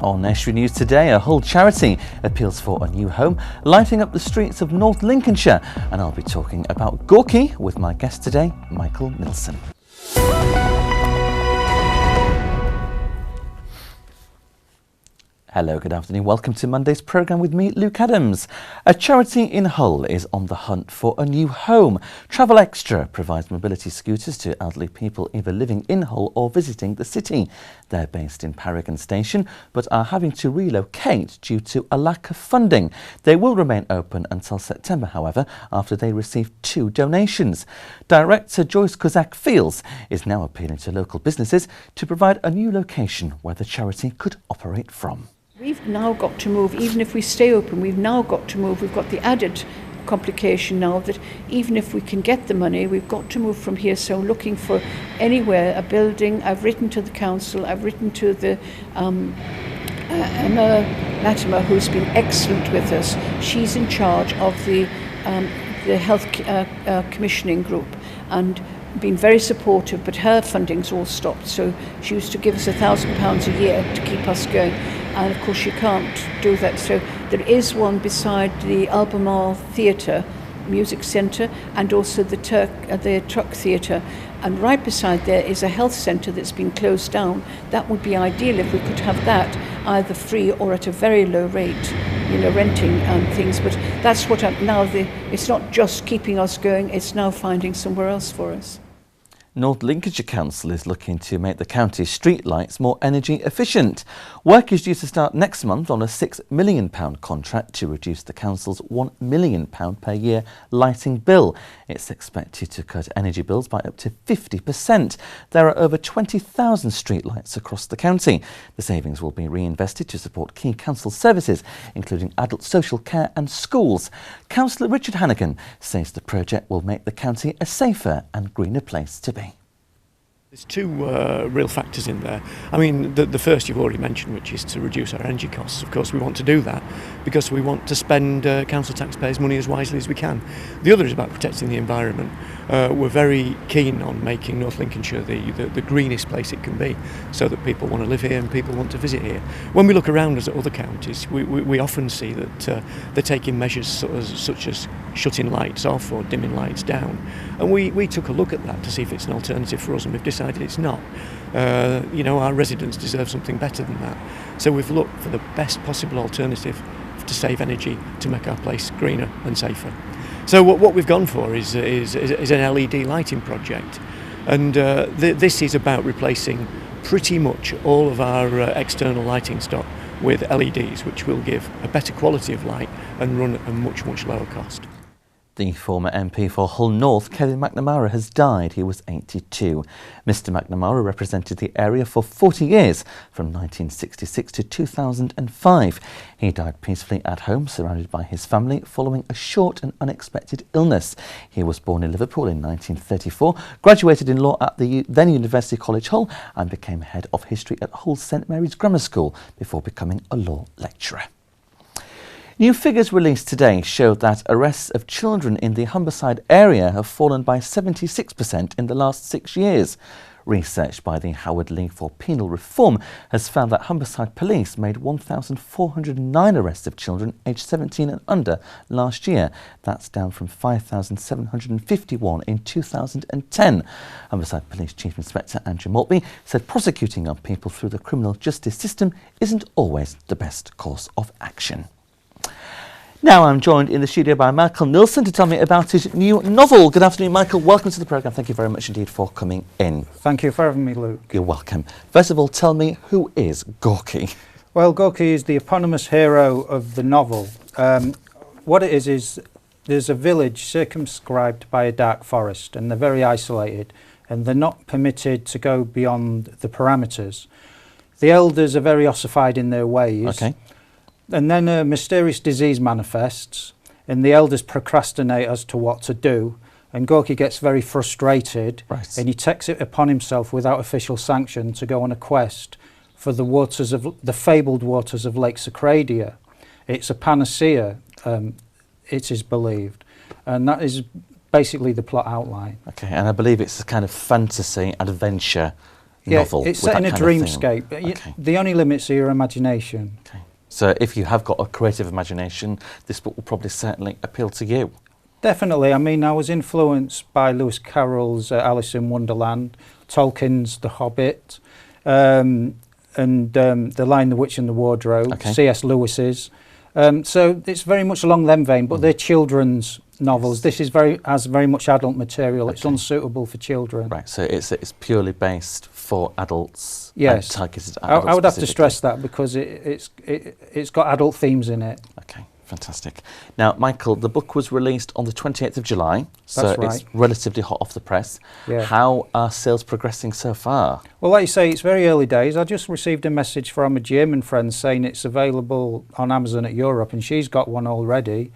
On Estuary News today, a Hull charity appeals for a new home, lighting up the streets of North Lincolnshire. And I'll be talking about Gorky with my guest today, Michael Nilsson. Hello, good afternoon. Welcome to Monday's programme with me, Luke Adams. A charity in Hull is on the hunt for a new home. Travel Extra provides mobility scooters to elderly people either living in Hull or visiting the city. They're based in Paragon Station but are having to relocate due to a lack of funding. They will remain open until September, however, after they receive 2 donations. Director Joyce Kozak-Fields is now appealing to local businesses to provide a new location where the charity could operate from. We've now got to move, even if we stay open, we've now got to move. We've got the added complication now that even if we can get the money, we've got to move from here. So looking for anywhere, a building. I've written to the council, I've written to the Emma Latimer, who's been excellent with us. She's in charge of the health commissioning group and been very supportive, but her funding's all stopped. So she used to give us £1,000 a year to keep us going. And of course she can't do that. So there is one beside the Albemarle Theatre, Music Centre, and also the Truck Theatre. And right beside there is a health centre that's been closed down. That would be ideal if we could have that either free or at a very low rate, renting and things. But that's what it's not just keeping us going, it's now finding somewhere else for us. North Lincolnshire Council is looking to make the county's street lights more energy efficient. Work is due to start next month on a £6 million contract to reduce the council's £1 million per year lighting bill. It's expected to cut energy bills by up to 50%. There are over 20,000 street lights across the county. The savings will be reinvested to support key council services, including adult social care and schools. Councillor Richard Hannigan says the project will make the county a safer and greener place to be. There's 2 real factors in there. I mean, the first you've already mentioned, which is to reduce our energy costs. Of course, we want to do that because we want to spend council taxpayers' money as wisely as we can. The other is about protecting the environment. We're very keen on making North Lincolnshire the greenest place it can be, so that people want to live here and people want to visit here. When we look around us at other counties, we often see that they're taking measures such as shutting lights off or dimming lights down. And we took a look at that to see if it's an alternative for us, and we've decided it's not. Our residents deserve something better than that. So we've looked for the best possible alternative to save energy, to make our place greener and safer. So what we've gone for is an LED lighting project, and this is about replacing pretty much all of our external lighting stock with LEDs, which will give a better quality of light and run at a much, much lower cost. The former MP for Hull North, Kevin McNamara, has died. He was 82. Mr McNamara represented the area for 40 years, from 1966 to 2005. He died peacefully at home, surrounded by his family, following a short and unexpected illness. He was born in Liverpool in 1934, graduated in law at the then University College Hull, and became head of history at Hull St Mary's Grammar School before becoming a law lecturer. New figures released today show that arrests of children in the Humberside area have fallen by 76% in the last 6 years. Research by the Howard League for Penal Reform has found that Humberside police made 1,409 arrests of children aged 17 and under last year. That's down from 5,751 in 2010. Humberside Police Chief Inspector Andrew Maltby said prosecuting young people through the criminal justice system isn't always the best course of action. Now I'm joined in the studio by Michael Nilsson to tell me about his new novel. Good afternoon, Michael. Welcome to the programme. Thank you very much indeed for coming in. Thank you for having me, Luke. You're welcome. First of all, tell me, who is Gorky? Well, Gorky is the eponymous hero of the novel. What it is there's a village circumscribed by a dark forest, and they're very isolated, and they're not permitted to go beyond the parameters. The elders are very ossified in their ways. Okay. And then a mysterious disease manifests, and the elders procrastinate as to what to do, and Gorky gets very frustrated, right, and he takes it upon himself without official sanction to go on a quest for the fabled waters of Lake Sacradia. It's a panacea, it is believed, and that is basically the plot outline. Okay, and I believe it's a kind of fantasy adventure novel. It's with set in that a kind of theme. dreamscape. Okay. The only limits are your imagination. Okay. So if you have got a creative imagination, this book will probably certainly appeal to you. Definitely. I mean, I was influenced by Lewis Carroll's Alice in Wonderland, Tolkien's The Hobbit, and The Lion, the Witch and the Wardrobe, Okay. C.S. Lewis's. So it's very much along them vein, but they're children's novels. This is has very much adult material. It's Okay. unsuitable for children. Right, so it's purely based for adults. Yes. And targeted at I adults would have to specifically. stress that because it's got adult themes in it. Okay, fantastic. Now, Michael, the book was released on the 28th of July, so That's it's right. relatively hot off the press. Yeah. How are sales progressing so far? Well, like you say, it's very early days. I just received a message from a German friend saying it's available on Amazon at Europe, and she's got one already.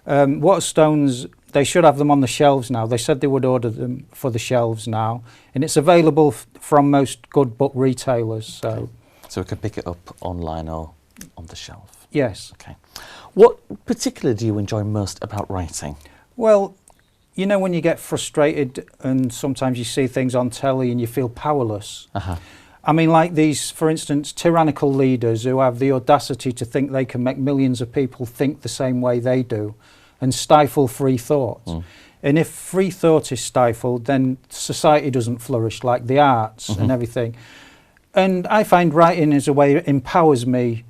Waterstones, they should have them on the shelves now. They said they would order them for the shelves now, and it's available from most good book retailers. So, So we can pick it up online or on the shelf. yes. Okay. What particularly do you enjoy most about writing? Well, you know when you get frustrated and sometimes you see things on telly and you feel powerless? Uh-huh. I mean, like these, for instance, tyrannical leaders who have the audacity to think they can make millions of people think the same way they do and stifle free thought. And if free thought is stifled, then society doesn't flourish, like the arts and everything. And I find writing is a way it empowers me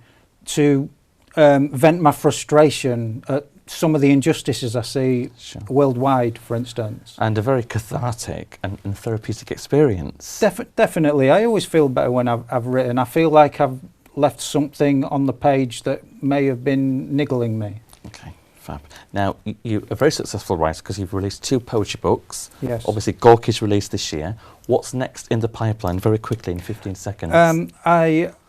to vent my frustration at some of the injustices I see Sure. worldwide, for instance. And a very cathartic and therapeutic experience. Definitely. I always feel better when I've written. I feel like I've left something on the page that may have been niggling me. Okay, fab. Now, you're a very successful writer because you've released 2 poetry books. Yes. Obviously, Gorky's released this year. What's next in the pipeline, very quickly, in 15 seconds?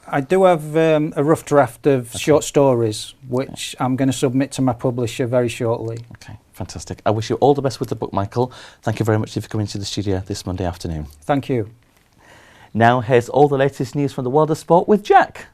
I do have a rough draft of short stories, which I'm going to submit to my publisher very shortly. Okay, fantastic. I wish you all the best with the book, Michael. Thank you very much for coming to the studio this Monday afternoon. Thank you. Now, here's all the latest news from the world of sport with Jack.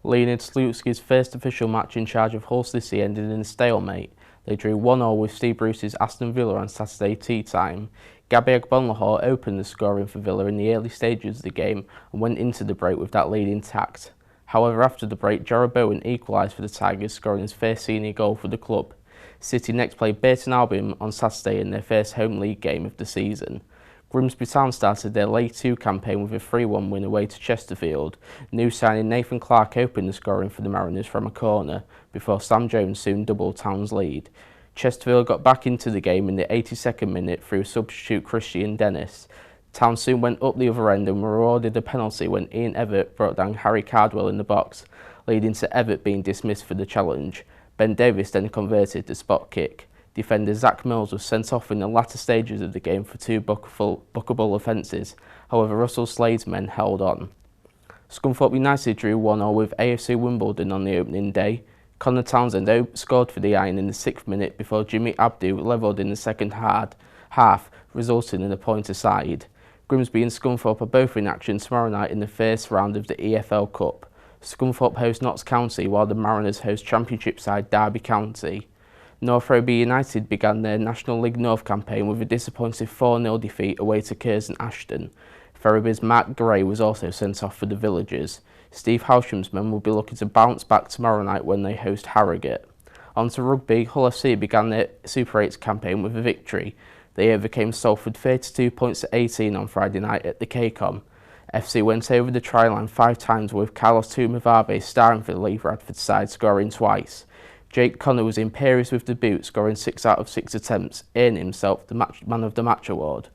Leonid Slutsky's first official match in charge of Hull City ended in a stalemate. They drew 1-1 with Steve Bruce's Aston Villa on Saturday tea time. Gabby Agbonlahor opened the scoring for Villa in the early stages of the game and went into the break with that lead intact. However, after the break, Jarrod Bowen equalised for the Tigers, scoring his first senior goal for the club. City next played Burton Albion on Saturday in their first home league game of the season. Grimsby Town started their League 2 campaign with a 3-1 win away to Chesterfield. New signing Nathan Clark opened the scoring for the Mariners from a corner, before Sam Jones soon doubled Town's lead. Chesterfield got back into the game in the 82nd minute through substitute Christian Dennis. Town soon went up the other end and were awarded a penalty when Ian Evatt brought down Harry Cardwell in the box, leading to Evatt being dismissed for the challenge. Ben Davis then converted the spot kick. Defender Zach Mills was sent off in the latter stages of the game for 2 bookable offences. However, Russell Slade's men held on. Scunthorpe United drew 1-0 with AFC Wimbledon on the opening day. Connor Townsend scored for the Iron in the 6th minute before Jimmy Abdu levelled in the second half, resulting in a point aside. Grimsby and Scunthorpe are both in action tomorrow night in the first round of the EFL Cup. Scunthorpe host Notts County while the Mariners host Championship side Derby County. North Roby United began their National League North campaign with a disappointing 4-0 defeat away to Curzon Ashton. Ferriby's Mark Gray was also sent off for the Villagers. Steve Howsham's men will be looking to bounce back tomorrow night when they host Harrogate. On to rugby, Hull FC began their Super 8 campaign with a victory. They overcame Salford 32 points to 18 on Friday night at the KCOM. FC went over the try line 5 times with Carlos Tumavabe starring for the Lee Bradford side, scoring twice. Jake Connor was imperious with the boot, scoring 6 out of 6 attempts, earning himself the Man of the Match award.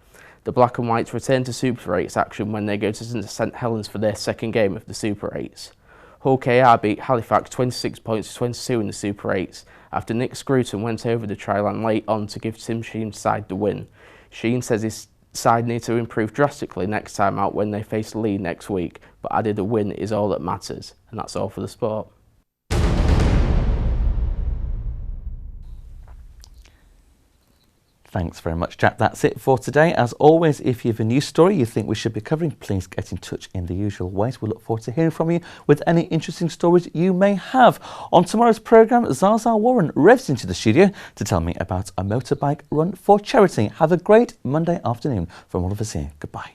The Black and Whites return to Super 8's action when they go to St Helens for their second game of the Super 8s. Hull KR beat Halifax 26 points to 22 in the Super 8s after Nick Scruton went over the try line late on to give Tim Sheen's side the win. Sheen says his side need to improve drastically next time out when they face Leigh next week, but added a win is all that matters. And that's all for the sport. Thanks very much, Jack. That's it for today. As always, if you have a news story you think we should be covering, please get in touch in the usual ways. We look forward to hearing from you with any interesting stories you may have. On tomorrow's programme, Zaza Warren revs into the studio to tell me about a motorbike run for charity. Have a great Monday afternoon from all of us here. Goodbye.